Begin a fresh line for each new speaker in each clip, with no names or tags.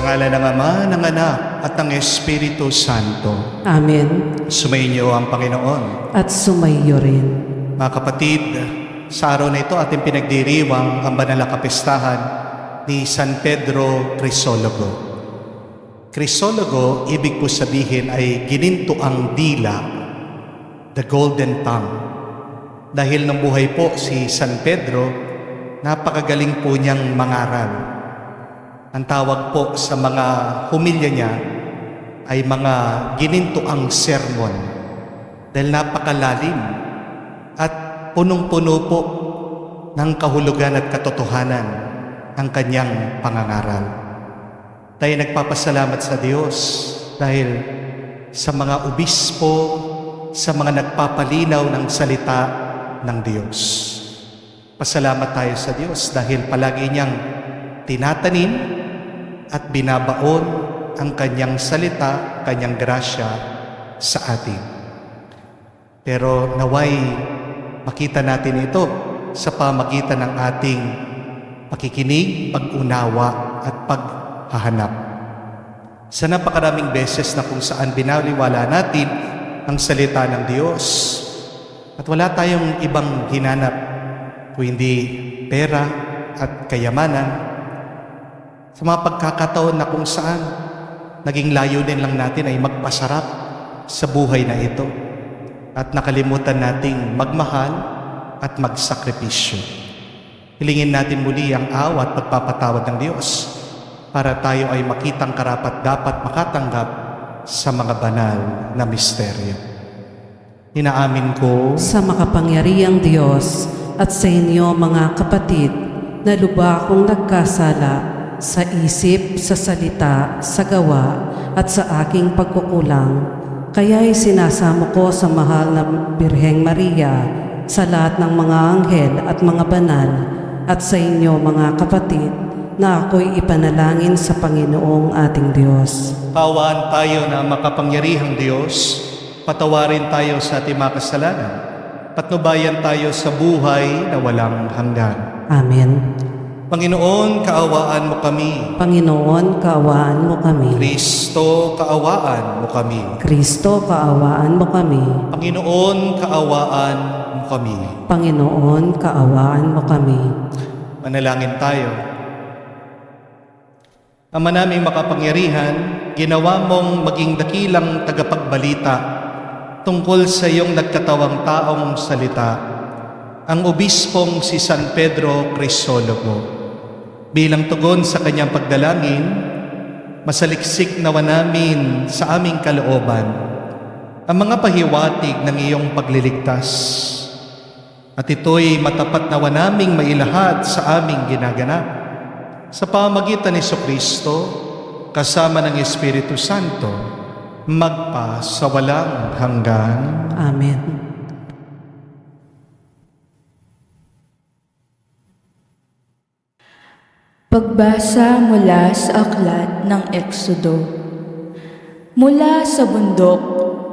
Sa ngalan ng Ama, ng Anak, at ng Espiritu Santo.
Amen.
Sumainyo ang Panginoon.
At sumaiyo rin.
Mga kapatid, sa araw na ito ating pinagdiriwang ang banal na kapistahan ni San Pedro Crisologo. Crisologo, ibig po sabihin ay gininto ang dila, the golden tongue. Dahil nang buhay po si San Pedro, napakagaling po niyang mangaral. Ang tawag po sa mga humilya niya ay mga ginintoang sermon dahil napakalalim at punong-puno po ng kahulugan at katotohanan ang kanyang pangangaral. Tayo nagpapasalamat sa Diyos dahil sa mga obispo, sa mga nagpapalinaw ng salita ng Diyos. Pasalamat tayo sa Diyos dahil palagi niyang tinatanim at binabaon ang kanyang salita, kanyang grasya sa atin. Pero naway makita natin ito sa pamagitan ng ating pakikinig, pag-unawa at paghahanap. Sa napakaraming beses na kung saan binaliwala natin ang salita ng Diyos at wala tayong ibang hinanap kung hindi pera at kayamanan. Sa mga pagkakataon na kung saan naging layunin lang natin ay magpasarap sa buhay na ito at nakalimutan nating magmahal at magsakripisyo. Hilingin natin muli ang awa at pagpapatawad ng Diyos para tayo ay makitang karapat dapat makatanggap sa mga banal na misteryo. Inaamin ko
Sa makapangyarihang Diyos at sa inyo mga kapatid, na lubha akong nagkasala sa isip, sa salita, sa gawa, at sa aking pagkukulang. Kaya'y sinasamo ko sa mahal na Birheng Maria, sa lahat ng mga anghel at mga banal, at sa inyo mga kapatid, na ako'y ipanalangin sa Panginoong ating Diyos.
kaawaan tayo na makapangyarihang Diyos, patawarin tayo sa ating mga kasalanan, patnubayan tayo sa buhay na walang hanggan.
Amen.
Panginoon, kaawaan mo kami.
Panginoon, kaawaan mo kami.
Kristo, kaawaan mo kami.
Kristo, kaawaan mo kami.
Panginoon, kaawaan mo kami.
Panginoon, kaawaan mo kami.
Manalangin tayo. Ama naming makapangyarihan, ginawa mong maging dakilang tagapagbalita tungkol sa iyong nagkatawang taong salita, ang obispong si San Pedro Crisologo. Bilang tugon sa kanyang pagdalangin, masaliksik nawa namin sa aming kalooban ang mga pahiwatig ng iyong pagliligtas. At ito'y matapat nawa naming mailahad sa aming ginaganap sa pamagitan ni Jesucristo kasama ng Espiritu Santo, magpa sa walang hanggan.
Amen.
Pagbasa mula sa aklat ng Eksodo. Mula sa bundok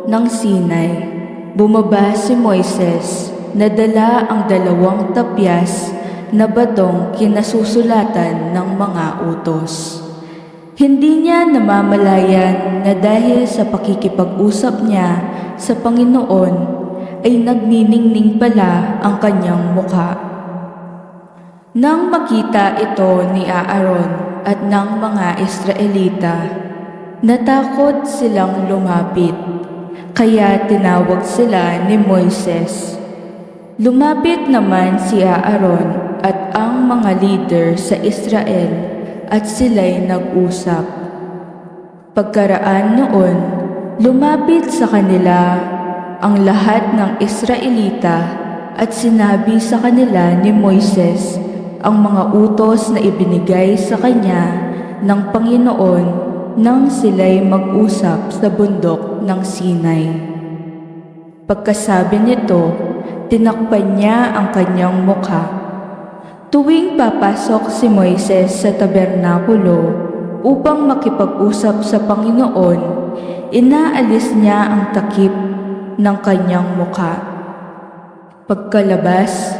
ng Sinai, bumaba si Moises na dala ang 2 tapyas na batong kinasusulatan ng mga utos. Hindi niya namamalayan na dahil sa pakikipag-usap niya sa Panginoon ay nagniningning pala ang kanyang mukha. Nang makita ito ni Aaron at ng mga Israelita, natakot silang lumapit, kaya tinawag sila ni Moises. Lumapit naman si Aaron at ang mga leader sa Israel at sila'y nag-usap. Pagkaraan noon, lumapit sa kanila ang lahat ng Israelita at sinabi sa kanila ni Moises ang mga utos na ibinigay sa kanya ng Panginoon nang sila'y mag-usap sa bundok ng Sinai. Pagkasabi nito, tinakpan niya ang kanyang mukha. Tuwing papasok si Moises sa tabernakulo upang makipag-usap sa Panginoon, inaalis niya ang takip ng kanyang mukha. Pagkalabas,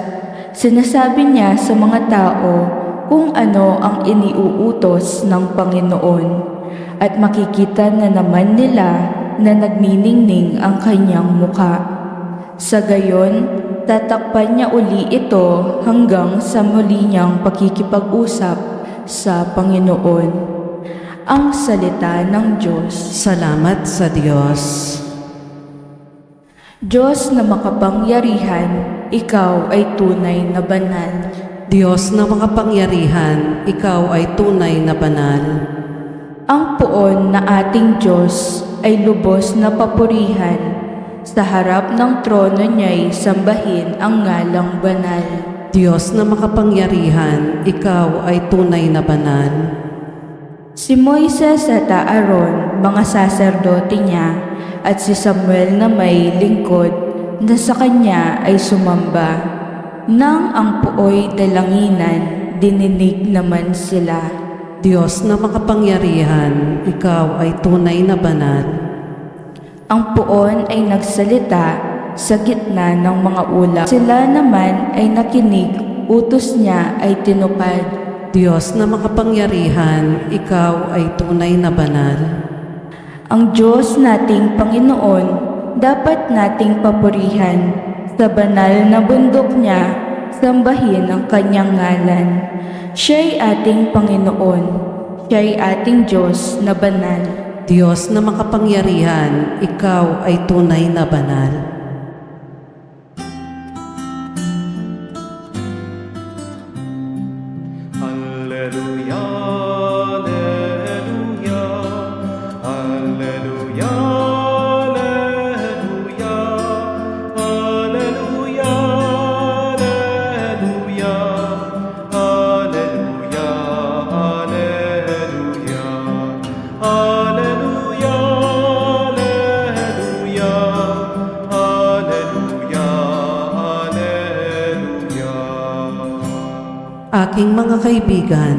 sinasabi niya sa mga tao kung ano ang iniuutos ng Panginoon at makikita na naman nila na nagniningning ang kanyang muka. Sa gayon, tatakpan niya uli ito hanggang sa muli niyang pakikipag-usap sa Panginoon. Ang salita ng Diyos.
Salamat sa Diyos.
Diyos na makapangyarihan, ikaw ay tunay na banal.
Diyos na makapangyarihan, ikaw ay tunay na banal.
Ang poon na ating Diyos ay lubos na papurihan. Sa harap ng trono niya'y sambahin ang ngalang banal.
Diyos na makapangyarihan, ikaw ay tunay na banal.
Si Moises at Aaron, mga saserdote niya, at si Samuel na may lingkod na sa kanya ay sumamba. Nang ang puoy dalanginan, dininig naman sila.
Diyos na makapangyarihan, ikaw ay tunay na banal.
Ang puon ay nagsalita sa gitna ng mga ulap. Sila naman ay nakinig, utos niya ay tinupad.
Diyos na makapangyarihan, ikaw ay tunay na banal.
Ang Diyos nating Panginoon, dapat nating papurihan. Sa banal na bundok niya, sambahin ang kanyang ngalan. Siya'y ating Panginoon, siya'y ating Diyos na banal.
Diyos na makapangyarihan, ikaw ay tunay na banal.
Alleluia, alleluia, alleluia, alleluia, alleluia, alleluia, alleluia, alleluia, alleluia, alleluia, alleluia, alleluia.
Aking mga kaibigan,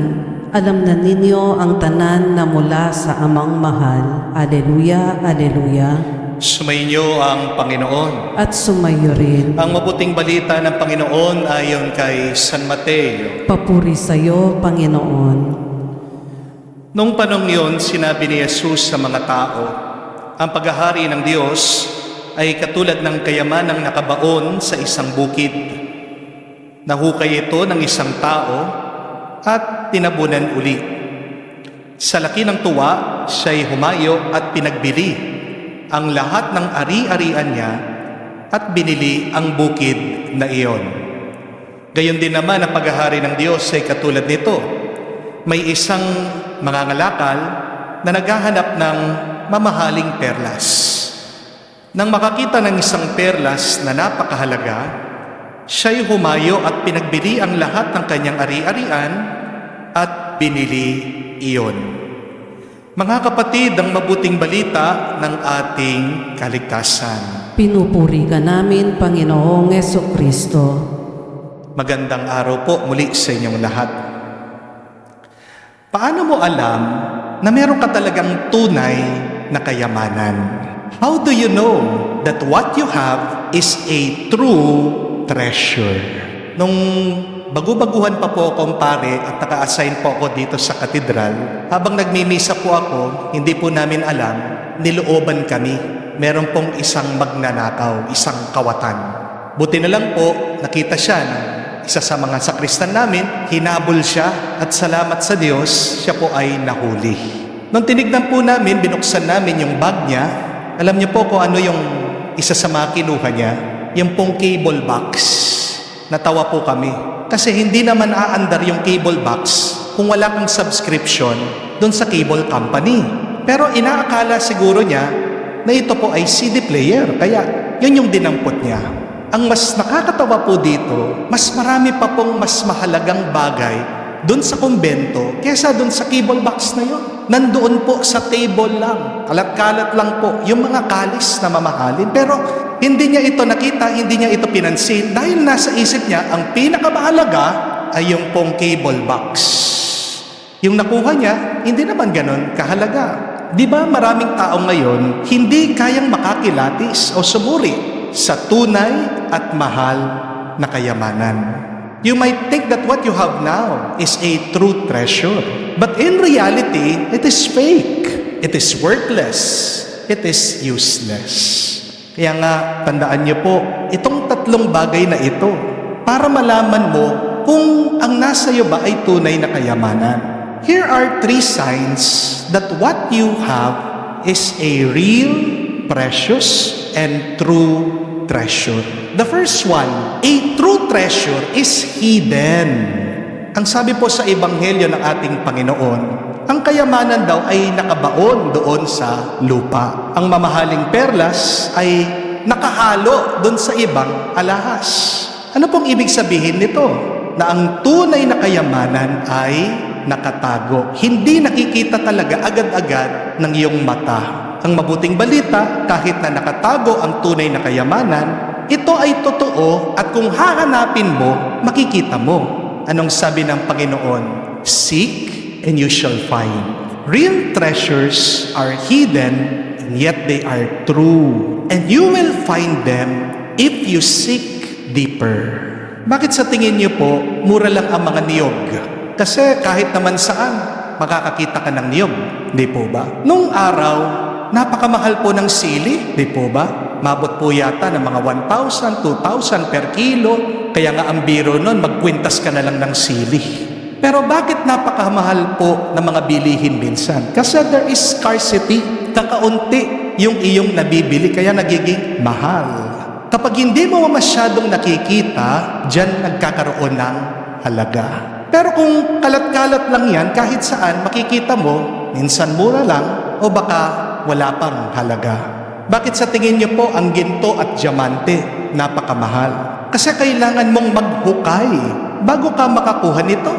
alam na ninyo ang tanan na mula sa Amang Mahal. Aleluya, aleluya.
Sumainyo ang Panginoon.
At sumayo rin.
Ang mabuting balita ng Panginoon ayon kay San Mateo.
Papuri sa iyo, Panginoon.
Noong panong yun, sinabi ni Jesus sa mga tao, ang paghahari ng Diyos ay katulad ng kayamanang nakabaon sa isang bukid. Nahukay ito ng isang tao at tinabunan uli. Sa laki ng tuwa, siya'y humayo at pinagbili ang lahat ng ari-arian niya at binili ang bukid na iyon. Gayon din naman ang paghahari ng Diyos ay katulad nito. May isang mangangalakal na naghahanap ng mamahaling perlas. Nang makakita ng isang perlas na napakahalaga, siya'y humayo at pinagbili ang lahat ng kanyang ari-arian at binili iyon. Mga kapatid, ang mabuting balita ng ating kaligtasan.
Pinupuri ka namin, Panginoong Jesucristo.
Magandang araw po muli sa inyong lahat. Paano mo alam na meron ka talagang tunay na kayamanan? How do you know that what you have is a true treasure? Nung bagu-baguhan pa po akong pare at naka-assign po ako dito sa katedral, habang nagmimisa po ako, hindi po namin alam, nilooban kami. Meron pong isang magnanakaw, isang kawatan. Buti na lang po, nakita siya ng isa sa mga sakristan namin, hinabol siya at salamat sa Diyos, siya po ay nahuli. Nung tinignan po namin, binuksan namin yung bag niya, alam niyo po kung ano yung isa sa mga kinuha niya, yung pong cable box. Natawa po kami. Kasi hindi naman aandar yung cable box kung wala kang subscription doon sa cable company. Pero inaakala siguro niya na ito po ay CD player. Kaya yun yung dinampot niya. Ang mas nakakatawa po dito, mas marami pa pong mas mahalagang bagay doon sa kumbento kesa doon sa cable box na yun. Nandoon po sa table lang. Kalat-kalat lang po yung mga kalis na mamahalin. Pero hindi niya ito nakita, hindi niya ito pinansin dahil nasa isip niya ang pinakamahalaga ay yung pong cable box. Yung nakuha niya, hindi naman ganon kahalaga. Di ba maraming tao ngayon hindi kayang makakilatis o sumuri sa tunay at mahal na kayamanan? You might think that what you have now is a true treasure. But in reality, it is fake. It is worthless. It is useless. Kaya nga, tandaan niyo po, itong tatlong bagay na ito, para malaman mo kung ang nasa iyo ba ay tunay na kayamanan. Here are 3 signs that what you have is a real, precious, and true treasure. The first one, a true treasure is hidden. Ang sabi po sa Ebanghelyo ng ating Panginoon, ang kayamanan daw ay nakabaon doon sa lupa. Ang mamahaling perlas ay nakahalo doon sa ibang alahas. Ano pong ibig sabihin nito? Na ang tunay na kayamanan ay nakatago. Hindi nakikita talaga agad-agad ng iyong mata. Ang mabuting balita, kahit na nakatago ang tunay na kayamanan, ito ay totoo at kung hahanapin mo, makikita mo. Anong sabi ng Panginoon? Seek and you shall find. Real treasures are hidden and yet they are true. And you will find them if you seek deeper. Bakit sa tingin niyo po, mura lang ang mga niyog? Kasi kahit naman saan, makakakita ka ng niyog. Di po ba? Nung araw, napakamahal po ng sili, di po ba? Mabot po yata ng mga 1,000, 2,000 per kilo. Kaya nga ang biro nun, magkwintas ka na lang ng sili. Pero bakit napakamahal po ng mga bilihin minsan? Kasi there is scarcity. Kakaunti yung iyong nabibili, kaya nagiging mahal. Kapag hindi mo masyadong nakikita, dyan nagkakaroon ng halaga. Pero kung kalat-kalat lang yan, kahit saan, makikita mo, minsan mura lang, o baka wala pang halaga. Bakit sa tingin niyo po ang ginto at diamante napakamahal? Kasi kailangan mong maghukay bago ka makakuha nito.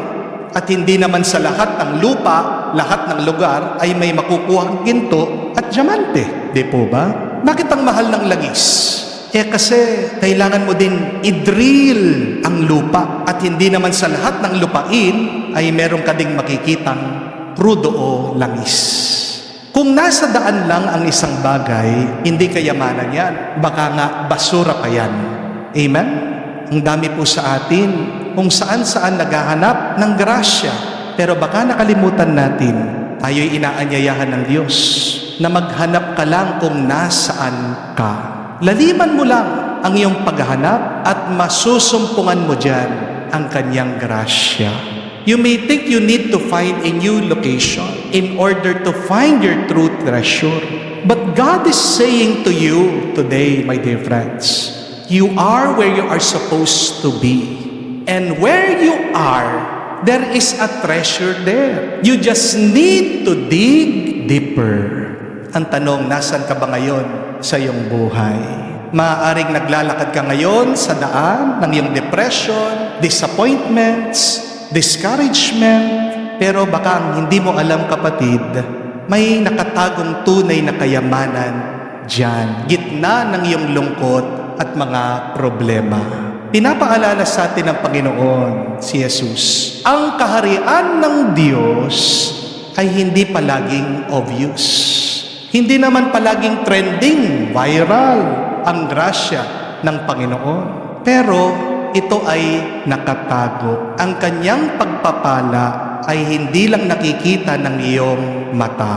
At hindi naman sa lahat ng lupa, lahat ng lugar ay may makukuha ang ginto at diamante. Di po ba? Bakit ang mahal ng langis? Kasi kailangan mo din i-drill ang lupa at hindi naman sa lahat ng lupain ay meron ka ding makikitang krudo o langis. Kung nasa daan lang ang isang bagay, hindi kayamanan yan. Baka nga basura pa yan. Amen? Ang dami po sa atin kung saan-saan naghahanap ng grasya. Pero baka nakalimutan natin, tayo'y inaanyayahan ng Diyos na maghanap ka lang kung nasaan ka. Laliman mo lang ang iyong paghahanap at masusumpungan mo dyan ang kanyang grasya. You may think you need to find a new location in order to find your true treasure. But God is saying to you today, my dear friends, you are where you are supposed to be. And where you are, there is a treasure there. You just need to dig deeper. Ang tanong, nasan ka ba ngayon sa iyong buhay? Maaaring naglalakad ka ngayon sa daan ng iyong depression, disappointments, discouragement, pero baka hindi mo alam, kapatid, may nakatagong tunay na kayamanan dyan, gitna ng iyong lungkot at mga problema. Pinapaalala sa atin ng Panginoon, si Jesus, ang kaharian ng Diyos ay hindi palaging obvious. Hindi naman palaging trending, viral, ang grasya ng Panginoon. Pero ito ay nakatago. Ang kanyang pagpapala ay hindi lang nakikita ng iyong mata.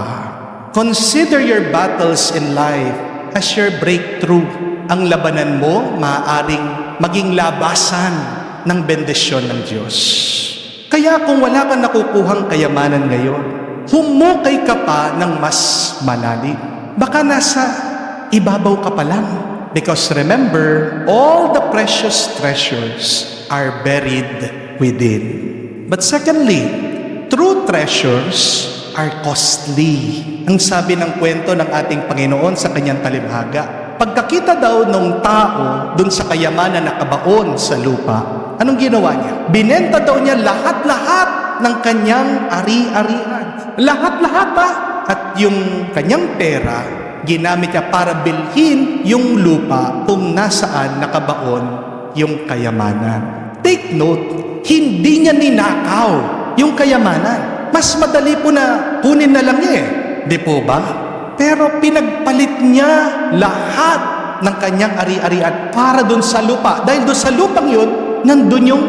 Consider your battles in life as your breakthrough. Ang labanan mo maaaring maging labasan ng bendisyon ng Diyos. Kaya kung wala kang nakukuhang kayamanan ngayon, humukay ka pa ng mas malalim. Baka nasa ibabaw ka pa lang. Because remember, all the precious treasures are buried within. But secondly, true treasures are costly. Ang sabi ng kwento ng ating Panginoon sa kanyang talimhaga, pagkakita daw ng tao dun sa kayamanan na kabaon sa lupa, anong ginawa niya? Binenta daw niya lahat-lahat ng kanyang ari-arian. Lahat-lahat At yung kanyang pera, ginamit niya para bilhin yung lupa kung nasaan nakabaon yung kayamanan. Take note, hindi niya ninakaw yung kayamanan. Mas madali po na kunin na lang niya Di po ba? Pero pinagpalit niya lahat ng kanyang ari-arian para dun sa lupa. Dahil dun sa lupang yun, nandun yung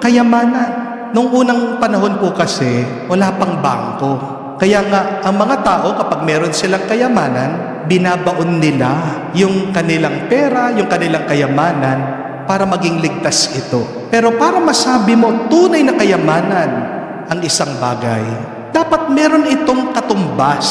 kayamanan. Nung unang panahon po kasi, wala pang bangko. Kaya nga, ang mga tao kapag meron silang kayamanan, binabaon nila yung kanilang pera, yung kanilang kayamanan para maging ligtas ito. Pero para masabi mo, tunay na kayamanan ang isang bagay, dapat meron itong katumbas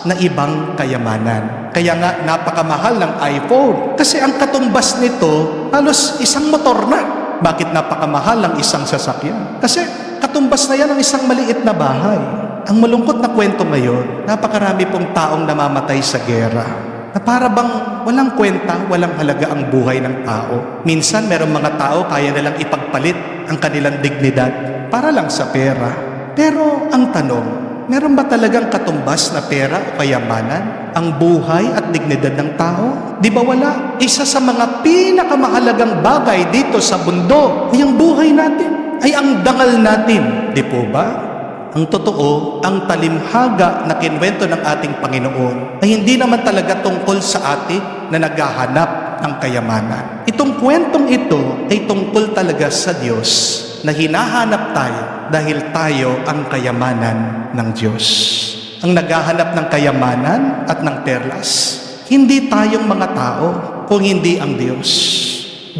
na ibang kayamanan. Kaya nga, napakamahal ng iPhone. Kasi ang katumbas nito, halos isang motor na. Bakit napakamahal ng isang sasakyan? Kasi katumbas na yan ng isang maliit na bahay. Ang malungkot na kwento ngayon, napakarami pong taong namamatay sa gera. Na para bang walang kwenta, walang halaga ang buhay ng tao. Minsan, merong mga tao kaya nilang ipagpalit ang kanilang dignidad para lang sa pera. Pero ang tanong, meron ba talagang katumbas na pera o kayamanan ang buhay at dignidad ng tao? Di ba wala? Isa sa mga pinakamahalagang bagay dito sa mundo ay ang buhay natin, ay ang dangal natin. Di po ba? Ang totoo, ang talimhaga na kinwento ng ating Panginoon ay hindi naman talaga tungkol sa atin na naghahanap ng kayamanan. Itong kwentong ito ay tungkol talaga sa Diyos na hinahanap tayo dahil tayo ang kayamanan ng Diyos. Ang naghahanap ng kayamanan at ng perlas, hindi tayong mga tao, kung hindi ang Diyos.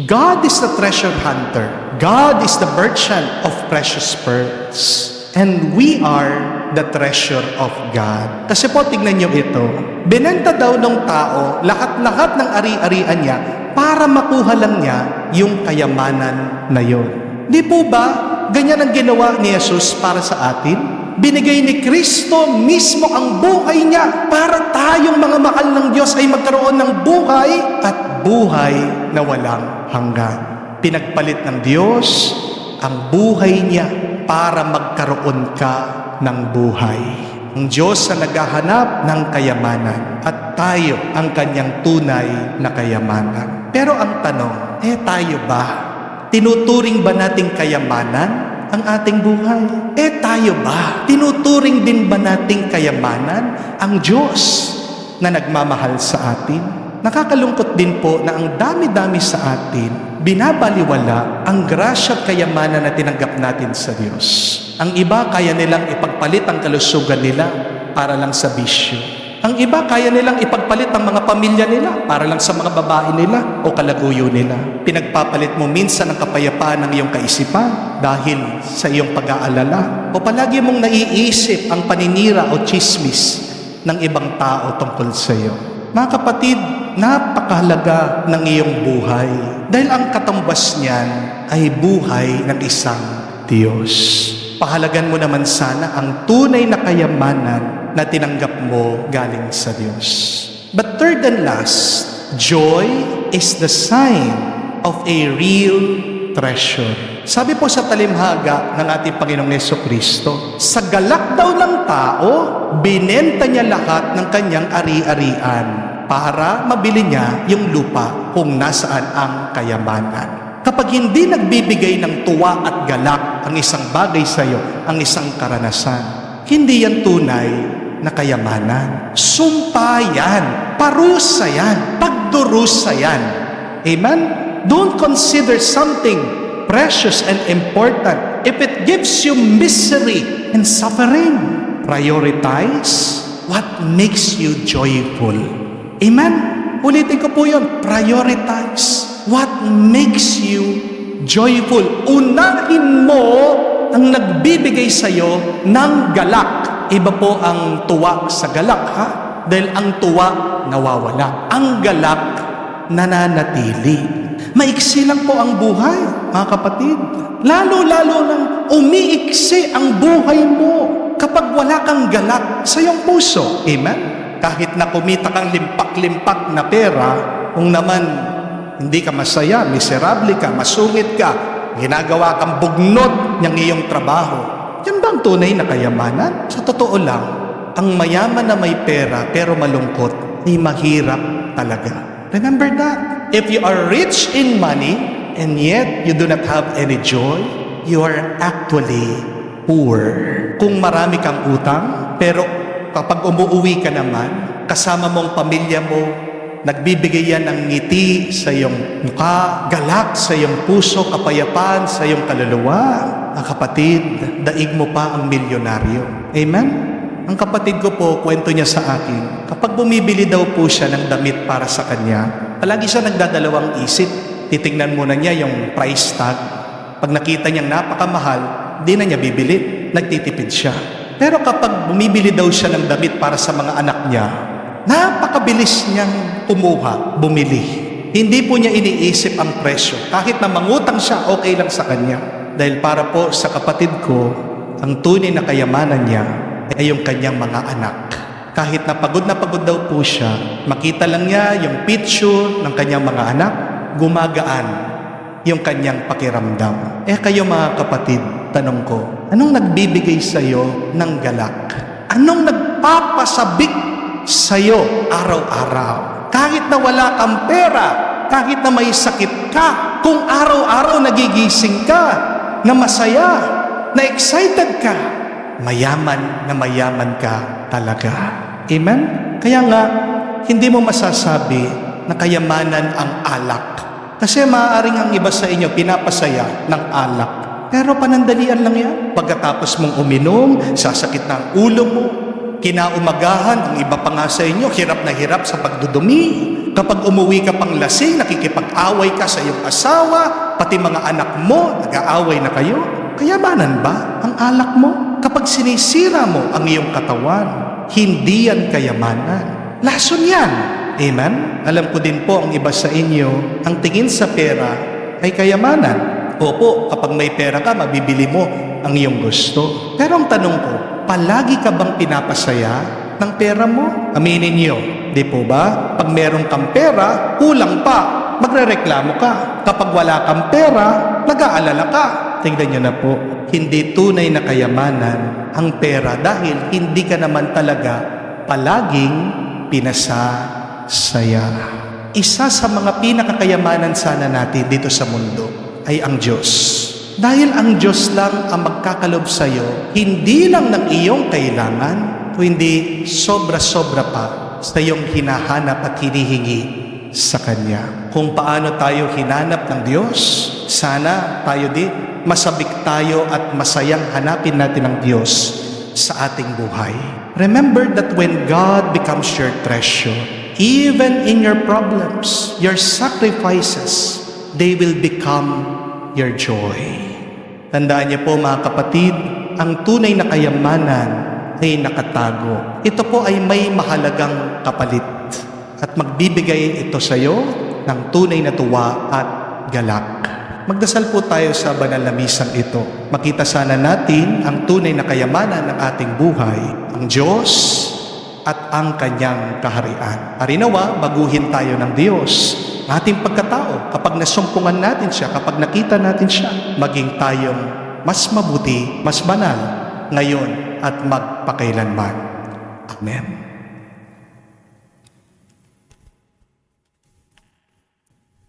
God is the treasure hunter. God is the merchant of precious pearls. And we are the treasure of God. Kasi po, tignan niyo ito. Binenta daw ng tao lahat-lahat ng ari-arian niya para makuha lang niya yung kayamanan na yon. Di po ba, ganyan ang ginawa ni Jesus para sa atin? Binigay ni Kristo mismo ang buhay niya para tayong mga mahal ng Diyos ay magkaroon ng buhay at buhay na walang hanggan. Pinagpalit ng Diyos ang buhay niya para magkaroon ka ng buhay. Ang Diyos na naghahanap ng kayamanan at tayo ang kanyang tunay na kayamanan. Pero ang tanong, tayo ba? Tinuturing ba nating kayamanan ang ating buhay? Tayo ba? Tinuturing din ba nating kayamanan ang Diyos na nagmamahal sa atin? Nakakalungkot din po na ang dami-dami sa atin, binabaliwala ang grasya at kayamanan na tinanggap natin sa Diyos. Ang iba, kaya nilang ipagpalit ang kalusugan nila para lang sa bisyo. Ang iba, kaya nilang ipagpalit ang mga pamilya nila para lang sa mga babae nila o kalaguyo nila. Pinagpapalit mo minsan ang kapayapaan ng iyong kaisipan dahil sa iyong pag-aalala. O palagi mong naiisip ang paninira o chismis ng ibang tao tungkol sa iyo. Mga kapatid, napakahalaga ng iyong buhay dahil ang katumbas niyan ay buhay ng isang Diyos. Pahalagan mo naman sana ang tunay na kayamanan na tinanggap mo galing sa Diyos. But third and last, joy is the sign of a real treasure. Sabi po sa talimhaga ng ating Panginoong Jesucristo, sa galak daw ng tao, binenta niya lahat ng kanyang ari-arian para mabili niya yung lupa kung nasaan ang kayamanan. Kapag hindi nagbibigay ng tuwa at galak ang isang bagay sa iyo, ang isang karanasan, hindi yan tunay na kayamanan. Sumpa yan, parusa yan, pagdurusa yan. Amen? Don't consider something precious and important if it gives you misery and suffering. Prioritize what makes you joyful. Amen? Ulitin ko po yun. Prioritize what makes you joyful. Unahin mo ang nagbibigay sa iyo ng galak. Iba po ang tuwa sa galak, ha? Dahil ang tuwa nawawala. Ang galak nananatili. Maiksi lang po ang buhay, mga kapatid. Lalo-lalo nang umiiksi ang buhay mo kapag wala kang galak sa iyong puso. Amen? Kahit na kumita kang limpak-limpak na pera, kung naman hindi ka masaya, miserable ka, masungit ka, ginagawa kang bugnot ng iyong trabaho, yan ba ang tunay na kayamanan? Sa totoo lang, ang mayaman na may pera pero malungkot, ay mahirap talaga. Remember that. If you are rich in money and yet you do not have any joy, you are actually poor. Kung marami kang utang, pero kapag umuwi ka naman, kasama mong pamilya mo, Nagbibigay yan ng ngiti sa iyong mukha, galak sa iyong puso, kapayapaan sa iyong kaluluwa. Ang kapatid, daig mo pa ang milyonaryo. Amen? Ang kapatid ko po, kwento niya sa akin, kapag bumibili daw po siya ng damit para sa kanya, palagi siya nagdadalawang isip. Titingnan muna niya yung price tag. Pag nakita niyang napakamahal, di na niya bibili. Nagtitipid siya. Pero kapag bumibili daw siya ng damit para sa mga anak niya, napakabilis niyang kumuha, bumili. Hindi po niya iniisip ang presyo. Kahit na mangutang siya, okay lang sa kanya. Dahil para po sa kapatid ko, ang tunay na kayamanan niya ay yung kanyang mga anak. Kahit na pagod daw po siya, makita lang niya yung picture ng kanyang mga anak, gumagaan yung kanyang pakiramdam. Kayo mga kapatid, tanong ko, anong nagbibigay sa iyo ng galak? Anong nagpapasabik sa'yo araw-araw? Kahit na wala kang pera, kahit na may sakit ka, kung araw-araw nagigising ka, na masaya, na excited ka, mayaman ka talaga. Amen? Kaya nga, hindi mo masasabi na kayamanan ang alak. Kasi maaaring ang iba sa inyo pinapasaya ng alak. Pero panandalian lang yan. Pagkatapos mong uminom, sasakit na ang ulo mo. Kinaumagahan, ang iba pa nga sa inyo, hirap na hirap sa pagdudumi. Kapag umuwi ka pang lasing, nakikipag-away ka sa iyong asawa, pati mga anak mo, nag-aaway na kayo. Kayamanan ba ang alak mo? Kapag sinisira mo ang iyong katawan, hindi yan kayamanan. Lason yan. Amen? Alam ko din po ang iba sa inyo, ang tingin sa pera ay kayamanan. Opo, kapag may pera ka, mabibili mo ang iyong gusto. Pero ang tanong ko, palagi ka bang pinapasaya ng pera mo? Aminin niyo, di po ba? Pag meron kang pera, kulang pa, magrereklamo ka. Kapag wala kang pera, nag-aalala ka. Tingnan niyo na po, hindi tunay na kayamanan ang pera dahil hindi ka naman talaga palaging pinasasaya. Isa sa mga pinakakayamanan sana natin dito sa mundo ay ang Diyos. Dahil ang Diyos lang ang magkakalob sa iyo, hindi lang ng iyong kailangan, kundi sobra-sobra pa sa iyong hinahanap at hinihingi sa Kanya. Kung paano tayo hinanap ng Diyos, sana tayo din masabik tayo at masayang hanapin natin ang Diyos sa ating buhay. Remember that when God becomes your treasure, even in your problems, your sacrifices, they will become your joy. Tandaan niyo po mga kapatid, ang tunay na kayamanan ay nakatago. Ito po ay may mahalagang kapalit at magbibigay ito sa iyo ng tunay na tuwa at galak. Magdasal po tayo sa banal na misang ito. Makita sana natin ang tunay na kayamanan ng ating buhay, ang Diyos at ang Kanyang kaharian. Harinawa, baguhin tayo ng Diyos. Ating pagkatao, kapag nasumpungan natin siya, kapag nakita natin siya, maging tayong mas mabuti, mas banal, ngayon at magpakailanman. Amen.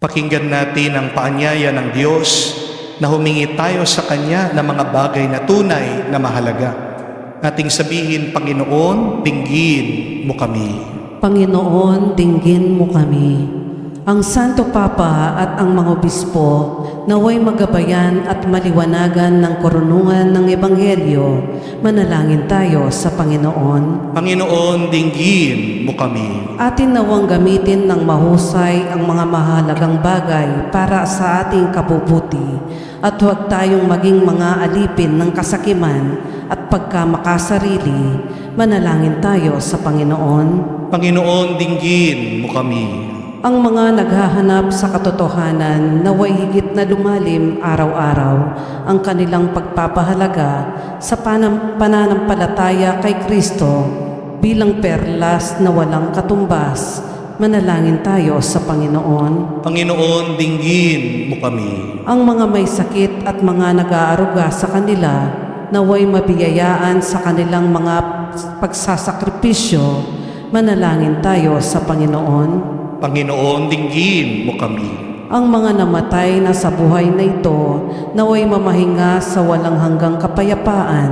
Pakinggan natin ang paanyaya ng Diyos na humingi tayo sa Kanya ng mga bagay na tunay na mahalaga. Ating sabihin, Panginoon, dinggin mo kami.
Panginoon, dinggin mo kami. Ang Santo Papa at ang mga obispo naway magabayan at maliwanagan ng karunungan ng Ebanghelyo, manalangin tayo sa Panginoon.
Panginoon, dinggin mo kami.
Atin nawang gamitin ng mahusay ang mga mahalagang bagay para sa ating kabubuti at huwag tayong maging mga alipin ng kasakiman at pagkamakasarili. Manalangin tayo sa Panginoon.
Panginoon, dinggin mo kami.
Ang mga naghahanap sa katotohanan naway higit na lumalim araw-araw ang kanilang pagpapahalaga sa pananampalataya kay Kristo bilang perlas na walang katumbas. Manalangin tayo sa Panginoon.
Panginoon, dinggin mo kami.
Ang mga may sakit at mga nag-aaruga sa kanila naway mabiyayaan sa kanilang mga pagsasakripisyo. Manalangin tayo sa Panginoon.
Panginoon, dinggin mo kami.
Ang mga namatay na sa buhay na ito, naway mamahinga sa walang hanggang kapayapaan.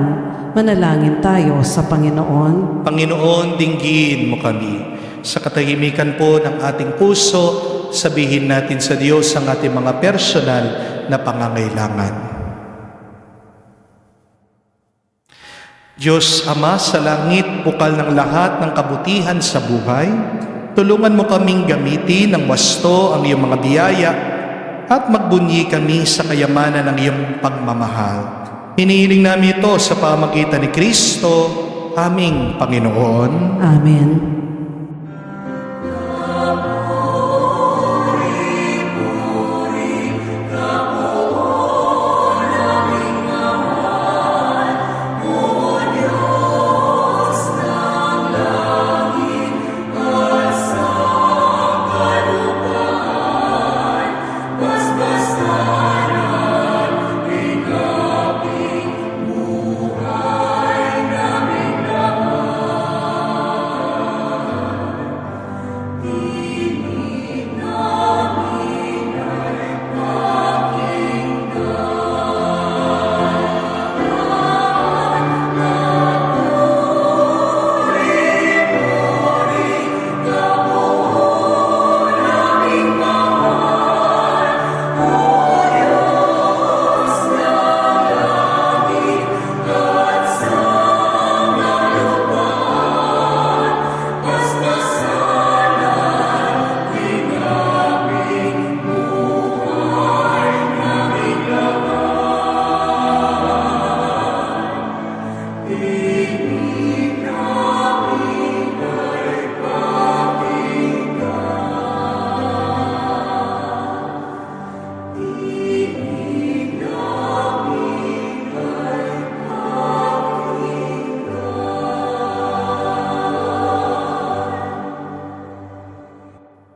Manalangin tayo sa Panginoon.
Panginoon, dinggin mo kami. Sa katahimikan po ng ating puso, sabihin natin sa Diyos ang ating mga personal na pangangailangan. Diyos Ama sa langit, bukal ng lahat ng kabutihan sa buhay, tulungan mo kaming gamitin ng wasto ang iyong mga biyaya at magbunyi kami sa kayamanan ng iyong pagmamahal. Hinihiling namin ito sa pamagitan ni Kristo, aming Panginoon.
Amen.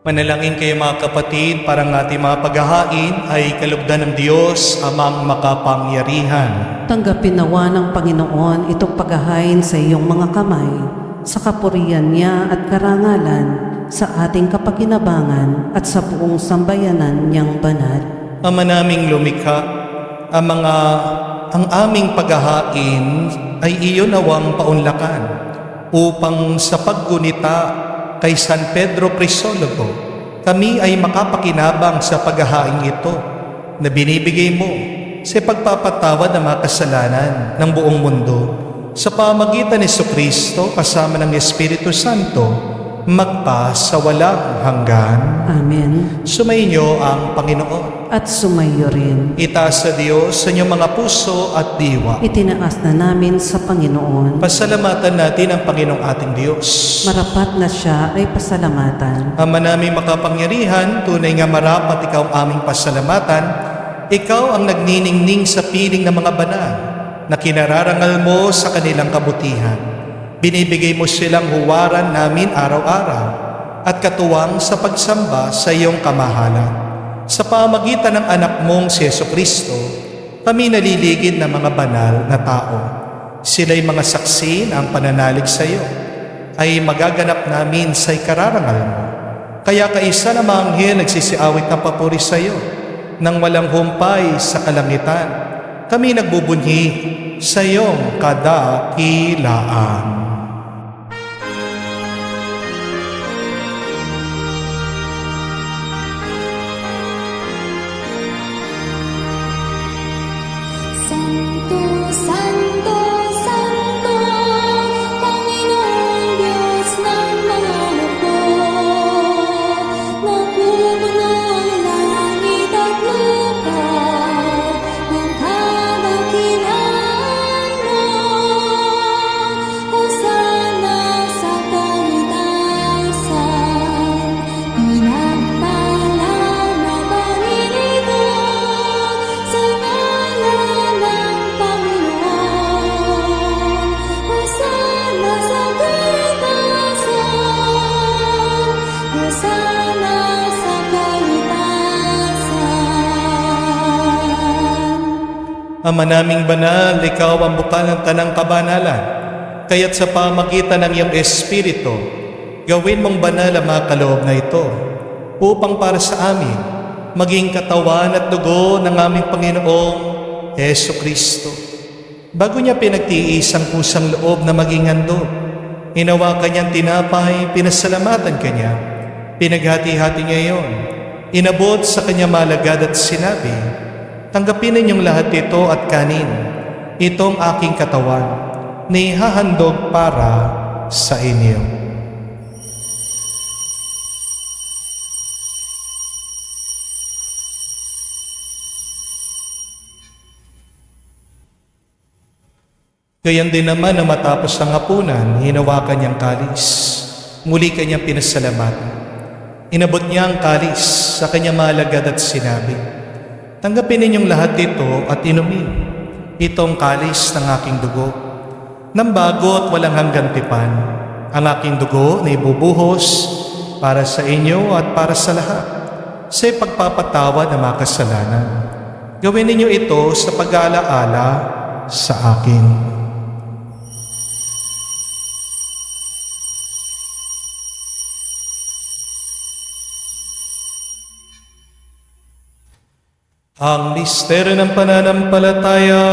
Manalangin kayo mga kapatid, para ang ating mga paghahain ay kalugdan ng Diyos, Amang makapangyarihan.
Tanggapin nawa ng Panginoon itong paghahain sa iyong mga kamay, sa kapurihan niya at karangalan, sa ating kapakinabangan at sa buong sambayanan niyang banal.
Ama naming lumikha, ang aming paghahain ay iyo nawang paunlakan upang sa paggunita kay San Pedro Crisologo, kami ay makapakinabang sa paghahain ito na binibigay mo sa pagpapatawad ng mga kasalanan ng buong mundo sa pamagitan ni Jesucristo kasama ng Espiritu Santo, magpa sa walang hanggan.
Amen.
Sumainyo ang Panginoon.
At sumayo rin.
Itaas sa Diyos sa inyong mga puso at diwa.
Itinaas na namin sa Panginoon.
Pasalamatan natin ang Panginoong ating Diyos.
Marapat na siya ay pasalamatan.
Ama naming makapangyarihan, tunay nga marapat ikaw ang aming pasalamatan. Ikaw ang nagniningning sa piling ng mga banal na kinararangal mo sa kanilang kabutihan. Binibigay mo silang huwaran namin araw-araw at katuwang sa pagsamba sa iyong kamahalan. Sa pamagitan ng anak mong si Jesucristo, kami naliligid na mga banal na tao. Sila'y mga saksi na ang pananalig sa iyo ay magaganap namin sa ikararangal mo. Kaya kaisa na mga anghel nagsisiawit ng papuri sa iyo nang walang humpay sa kalangitan. Kami nagbubunyi sa iyong kadakilaan.
Santo, Santo, Santo, Panginoong Diyos ng mga hukbo. Napupuno ang langit at lupa ng kadakilaan mo. Hosana sa kaitaasan, pinagpala na Panginoon sa ngalan ng Panginoon. Hosana sa kaitaasan, Hosana sa kaitaasan.
Ama naming banal, ikaw ang bukal ng tanang kabanalan. Kaya't sa pamagitan ng iyong Espiritu, gawin mong banal ang mga kaloob na ito, upang para sa amin, maging katawan at dugo ng aming Panginoong Jesucristo. Bago niya pinagtiis ang kusang loob na maging handog, Hinawakan niyang tinapay, pinasalamatan kanya. Pinaghati-hati niya iyon. Inabot sa kanya malagad at sinabi, "Tanggapin ninyong lahat ito at kanin. Itong aking katawan na ihahandog para sa inyo." Gayon din naman na matapos ang hapunan, hinawakan niyang kalis. Muli kanyang pinasalamatan. Inabot niya ang kalis sa kanyang malagad at sinabi, "Tanggapin ninyong lahat ito at inumin. Itong kalis ng aking dugo, ng bago at walang hanggang tipan. Ang aking dugo na ibubuhos para sa inyo at para sa lahat, sa pagpapatawad ng mga kasalanan. Gawin ninyo ito sa pag-aalaala sa akin." Ang misteryo ng pananampalataya.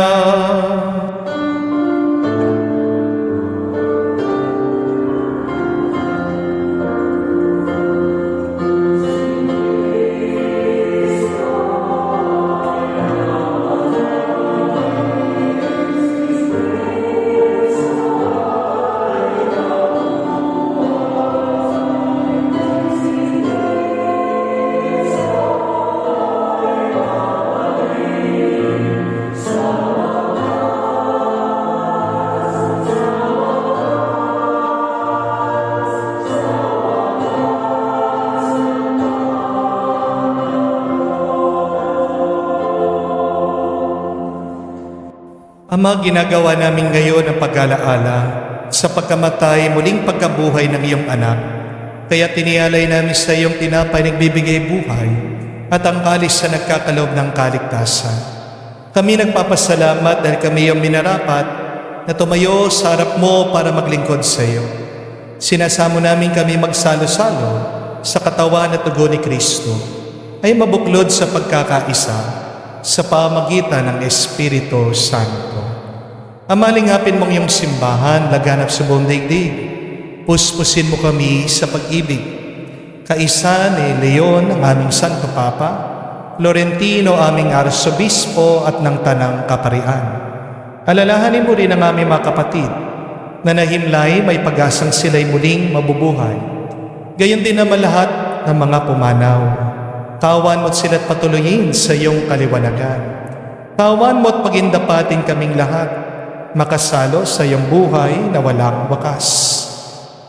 Ama, ginagawa namin ngayon ang pag-alaala sa pagkamatay, muling pagkabuhay ng iyong anak. Kaya tinialay namin sa iyong tinapay nagbibigay buhay at ang kalis na nagkakaloob ng kaligtasan. Kami nagpapasalamat dahil kami iyong minarapat na tumayo sa harap mo para maglingkod sa iyo. Sinasamo namin kami magsalo-salo sa katawan at dugo ni Kristo ay mabuklod sa pagkakaisa sa pamagitan ng Espiritu Santo. Amalingapin mong iyong simbahan, laganap sa buong daigdig. Puspusin mo kami sa pag-ibig. Kaisa ni Leon, ang aming Santo Papa, Florentino, aming Arsobispo at ng Tanang Kaparian. Alalahanin mo rin ang aming mga kapatid na nahimlay may pag-asang sila'y muling mabubuhay. Gayon din naman lahat ng mga pumanaw. Tawan mo't sila't patuloyin sa iyong kaliwanagan. Tawan mo't pagindapatin kaming lahat, makasalo sa iyong buhay na walang wakas.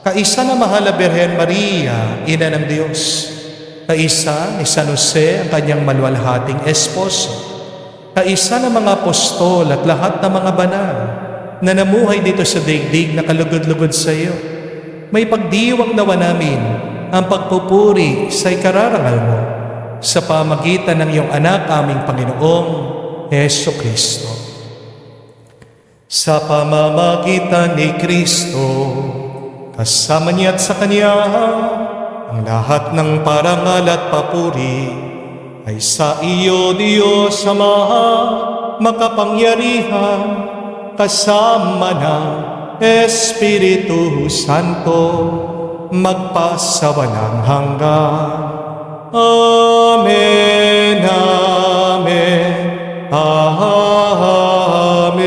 Kaisa na mahal na Birhen Maria, Ina ng Diyos. Kaisa ni San Jose, ang kanyang maluwalhating esposo. Kaisa ng mga apostol at lahat ng mga banal na namuhay dito sa daigdig na kalugod-lugod sa iyo. May pagdiwang nawa namin ang pagpupuri sa ikararangal mo sa pamagitan ng iyong anak, aming Panginoong Heso Kristo. Sa pamamagitan ni Kristo, kasama niya at sa Kanya, ang lahat ng parangal at papuri ay sa iyo, Diyos Ama, makapangyarihan, kasama ng Espiritu Santo, magpasawalang hanggan. Amen, Amen, Amen.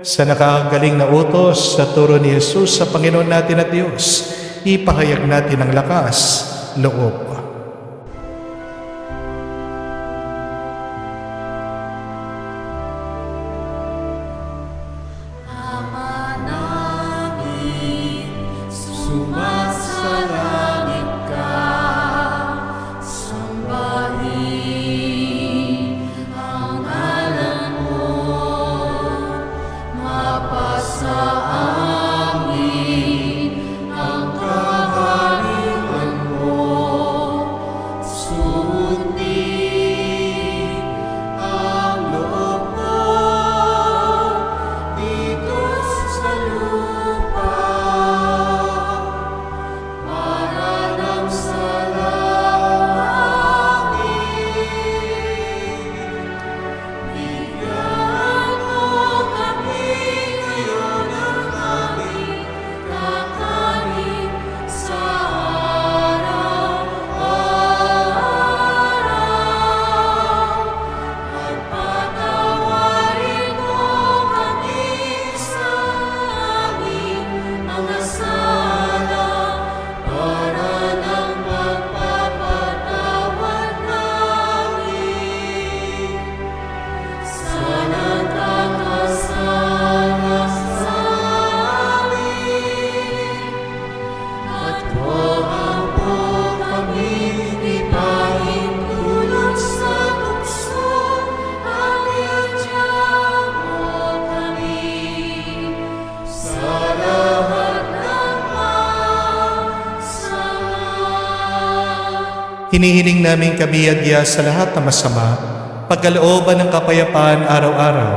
Sa nakakagaling na utos sa turo ni Jesus sa Panginoon natin at Diyos, ipahayag natin ang lakas, loob.
Ama namin, sumasalangit ka, sambahin ang ngalan mo, mapasa amin ang kaharian mo,
Hinihiling namin kabiyadya sa lahat ng masama, pagkalooban ng kapayapaan araw-araw,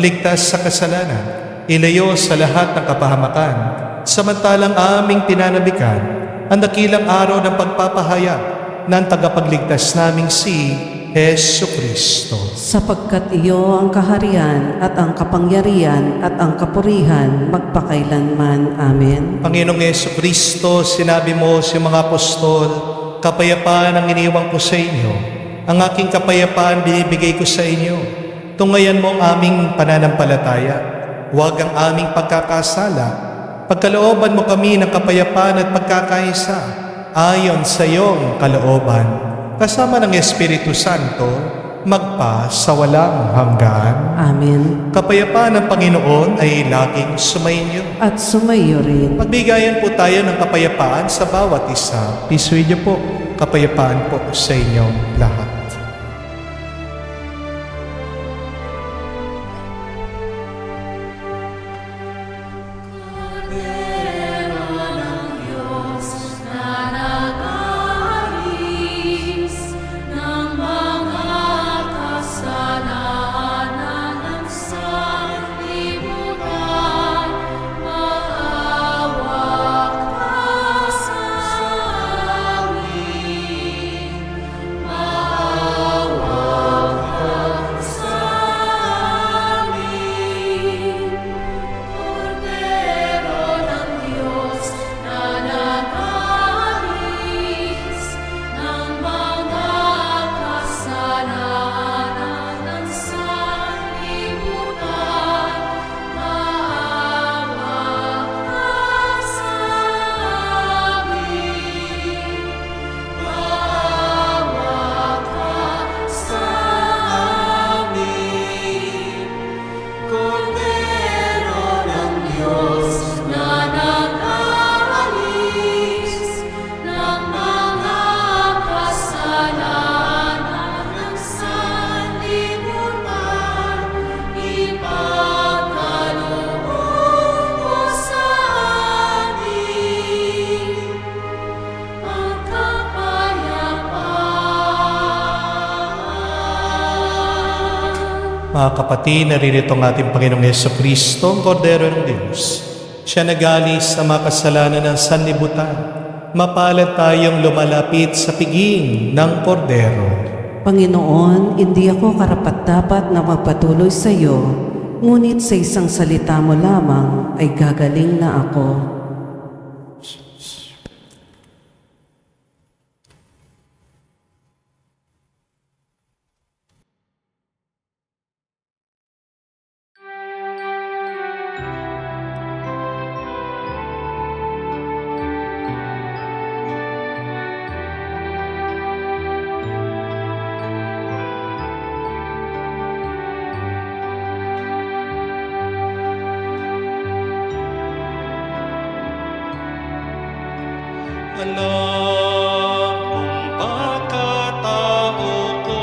iligtas sa kasalanan, ilayo sa lahat ng kapahamakan, samantalang aming pinanabikan ang dakilang araw ng pagpapahayag ng tagapagligtas naming si Hesu Kristo.
Sapagkat iyo ang kaharian at ang kapangyarihan at ang kapurihan magpakailanman. Amen.
Panginoong Hesu Kristo, sinabi mo sa mga apostol, kapayapaan ang iniwang ko sa inyo. Ang aking kapayapaan binibigay ko sa inyo. Tungayan mo ang aming pananampalataya. Huwag ang aming pagkakasala. Pagkalooban mo kami ng kapayapaan at pagkakaisa ayon sa iyong kalooban. Kasama ng Espiritu Santo, magpa sa walang hanggan.
Amen.
Kapayapaan ng Panginoon ay laging sumainyo.
At sumayo rin.
Magbigayan po tayo ng kapayapaan sa bawat isa. Pisuyo po, kapayapaan po sa inyong lahat.
Kordero ng Diyos na nag-aalis ng mga kasalanan ng sanlibutan, maawa ka sa amin. Maawa ka sa amin. Kordero ng Diyos na nag-aalis ng mga kasalanan ng sanlibutan, maawa ka sa amin. Maawa ka sa amin. Kordero ng Diyos na nag-aalis ng mga kasalanan ng sanlibutan, ipagkaloob mo sa amin ang kapayapaan.
Mga kapatid, naririto ang ating Panginoong Yeso Kristo, ang Kordero ng Diyos. Siya nag-alis sa mga kasalanan ng sanlibutan. Mapalad tayong lumalapit sa piging ng Kordero.
Panginoon, hindi ako karapat-dapat na magpatuloy sa iyo, ngunit sa isang salita mo lamang ay gagaling na ako.
Alam kong pagkatao ko,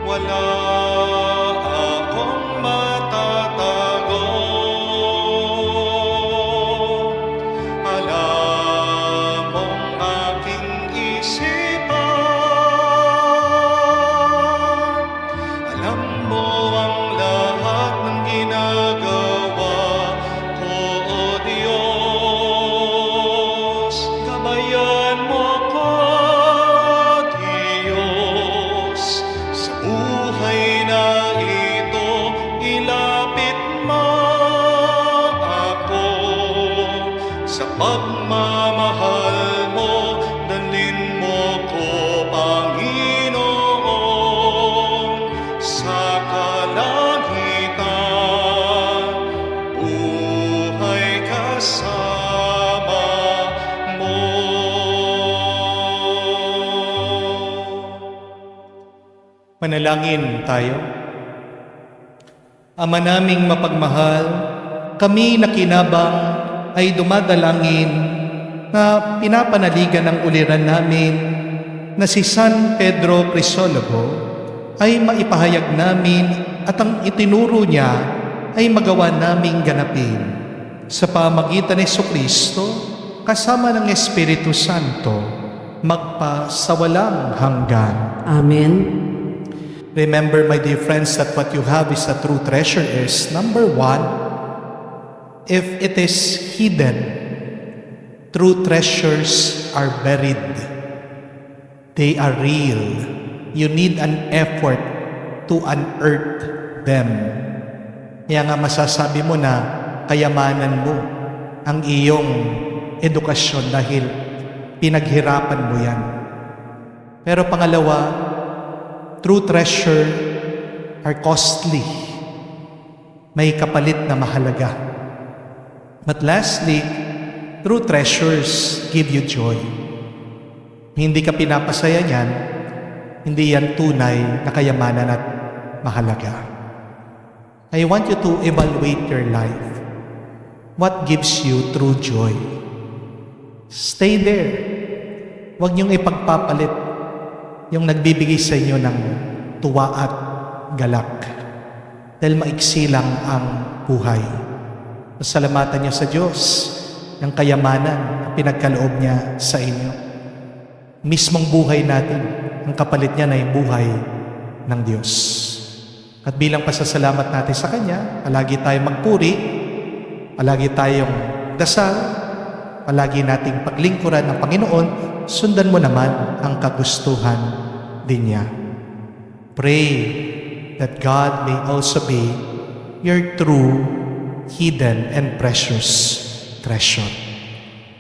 wala akong matatago. Alam mong aking isipan, alam mo ang lahat ng ginagawa ko, O Diyos. Gabayan mo ko, Diyos, sa buhay na ito. Ilapit mo ako sa pagmamahal mo. Dalhin mo ko, Panginoon, sa kalangitan. Buhay kasama mo. Manalangin tayo. Ama naming mapagmahal, kami na kinabang ay dumadalangin na pinapanaligan ng uliran namin na si San Pedro Crisologo ay maipahayag namin at ang itinuro niya ay magawa naming ganapin. Sa pamagitan ni Jesucristo, kasama ng Espiritu Santo, magpasawalang hanggan.
Amen.
Remember, my dear friends, that what you have is a true treasure is, number one, if it is hidden, true treasures are buried. They are real. You need an effort to unearth them. Kaya nga masasabi mo na kayamanan mo ang iyong edukasyon dahil pinaghirapan mo yan. Pero pangalawa, true treasure are costly. May kapalit na mahalaga. But lastly, true treasures give you joy. Hindi ka pinapasaya niyan, hindi yan tunay na kayamanan at mahalaga. I want you to evaluate your life. What gives you true joy? Stay there. Huwag niyong ipagpapalit yung nagbibigay sa inyo ng tuwa at galak. Dahil maiksi lang ang buhay. Pasalamatan niyo sa Diyos ng kayamanan na pinagkaloob niya sa inyo. Mismong buhay natin, ang kapalit niya na yung buhay ng Diyos. At bilang pasasalamat natin sa Kanya, palagi tayong magpuri, palagi tayong dasal, palagi nating paglingkuran ng Panginoon, sundan mo naman ang kagustuhan din niya. Pray that God may also be your true, hidden, and precious treasure.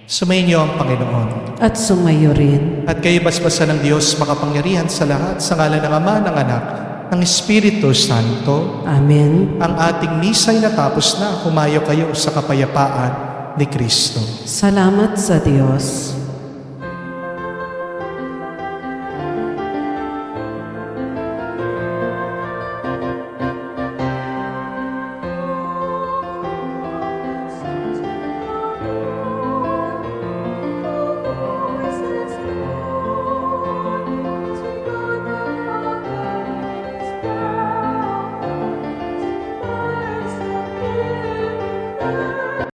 Sumayin niyo ang Panginoon.
At sumayo rin.
At kayo basbasan ng Diyos makapangyarihan sa lahat, sa ngalan ng Ama, ng Anak, ng Espiritu Santo.
Amen.
Ang ating misa'y natapos na. Humayo kayo sa kapayapaan ni Kristo.
Salamat sa Diyos.